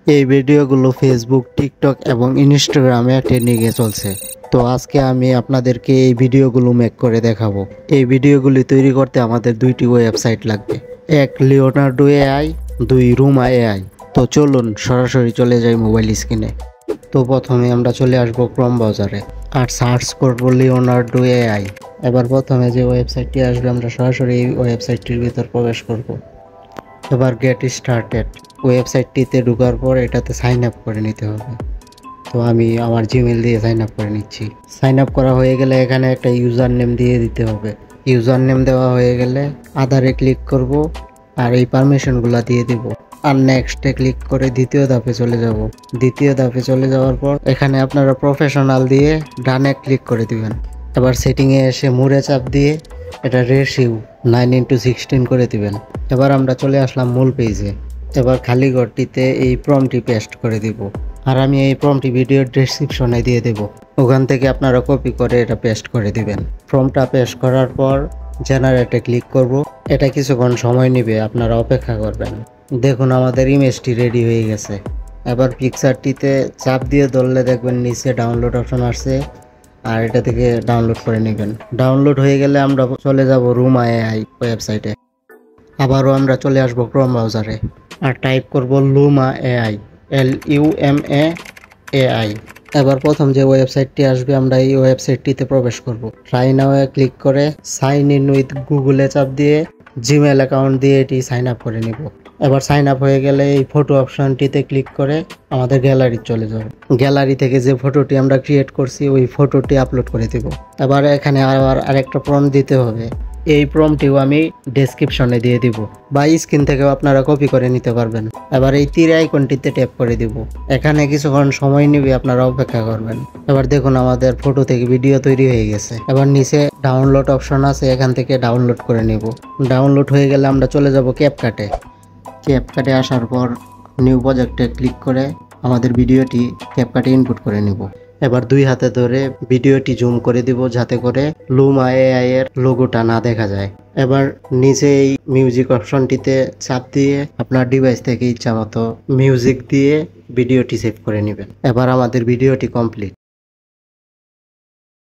এই ভিডিওগুলো Facebook, TikTok এবং ইনস্টাগ্রামে ট্রেন্ডিংয়ে চলছে। তো আজকে আমি আপনাদেরকে এই ভিডিওগুলো মেক করে দেখাবো। এই ভিডিওগুলি তৈরি করতে আমাদের দুইটি ওয়েবসাইট লাগবে, এক লিওনার্ডো এআই, দুই রুমা এআই। তো চলুন সরাসরি চলে যাই মোবাইল স্ক্রিনে। তো প্রথমে আমরা চলে আসবো ক্রোম ব্রাউজারে আর সার্চ করবো লিওনার্ডো এআই। এবার প্রথমে যে ওয়েবসাইটটি আসবে আমরা সরাসরি এই ওয়েবসাইটটির ভিতর প্রবেশ করব। এবার গেট স্টার্টেড ওয়েবসাইটটিতে ঢোকার পর এটাতে সাইন আপ করে নিতে হবে। তো আমি আমার জিমেল দিয়ে সাইন আপ করে নিচ্ছি। সাইন আপ করা হয়ে গেলে এখানে একটা ইউজার নেম দিয়ে দিতে হবে। ইউজার নেম দেওয়া হয়ে গেলে আধারে ক্লিক করব আর এই পারমিশনগুলো দিয়ে দিব। আর নেক্সটে ক্লিক করে দ্বিতীয় ধাপে চলে যাব। দ্বিতীয় ধাপে চলে যাওয়ার পর এখানে আপনারা প্রফেশনাল দিয়ে ডানে ক্লিক করে দিবেন। এবার সেটিংয়ে এসে মুড়ে চাপ দিয়ে এটা রেশিও 9:16 করে দিবেন। এবার আমরা চলে আসলাম মূল পেজে। এবার খালি ঘরটিতে এই প্রম্পটটি পেস্ট করে দিব আর আমি এই প্রম্পটটি ভিডিওর ডেসক্রিপশনে দিয়ে দেব। ওখান থেকে আপনারা কপি করে এটা পেস্ট করে দিবেন। প্রম্পটটা পেস্ট করার পর জেনারেটে ক্লিক করব। এটা কিছুক্ষণ সময় নেবে, আপনারা অপেক্ষা করবেন। দেখুন আমাদের ইমেজটি রেডি হয়ে গেছে। এবার পিকচারটিতে চাপ দিয়ে ধরলে দেখবেন নিচে ডাউনলোড অপশন আসছে আর এটা থেকে ডাউনলোড করে নেবেন। ডাউনলোড হয়ে গেলে আমরা চলে যাব রুমা এআই ওয়েবসাইটে। আবারও আমরা চলে আসব ক্রোম ব্রাউজারে আর টাইপ করব লুমা এআই, LUMA AI। এবার প্রথম যে ওয়েবসাইটটি আসবে আমরা এই ওয়েবসাইটটিতে প্রবেশ করব। ট্রাই নাও-এ ক্লিক করে সাইন ইন উইথ গুগলে চাপ দিয়ে জিমেল অ্যাকাউন্ট দিয়ে এটি সাইন আপ করে নিব। এবার সাইন আপ হয়ে গেলে এই ফটো অপশনটিতে ক্লিক করে আমাদের গ্যালারি চলে যাব। গ্যালারি থেকে যে ফটোটি আমরা ক্রিয়েট করছি ওই ফটোটি আপলোড করে দেব। এবার এখানে আবার আরেকটা প্রম্পট দিতে হবে। এই প্রম্পটটিও আমি ডেসক্রিপশনে দিয়ে দিব বা স্ক্রিন থেকেও আপনারা কপি করে নিতে পারবেন। এবার এই তীর আইকনটিতে ট্যাপ করে দিব। এখানে কিছুক্ষণ সময় নেবে, আপনারা অপেক্ষা করবেন। এবার দেখুন আমাদের ফটো থেকে ভিডিও তৈরি হয়ে গেছে। এবার নিচে ডাউনলোড অপশন আছে, এখান থেকে ডাউনলোড করে নেব। ডাউনলোড হয়ে গেলে আমরা চলে যাব ক্যাপকাটে। ক্যাপকাটে আসার পর নিউ প্রজেক্টে ক্লিক করে আমাদের ভিডিওটি ক্যাপকাটে ইনপুট করে নেব। এবার দুই হাতে ধরে ভিডিওটি জুম করে দিব যাতে করে লুমা এআই এর লোগোটা না দেখা যায়। এবার নিচে এই মিউজিক অপশনটিতে চাপ দিয়ে আপনার ডিভাইস থেকে ইচ্ছা মতো মিউজিক দিয়ে ভিডিওটি সেভ করে নেবেন। এবার আমাদের ভিডিওটি কমপ্লিট।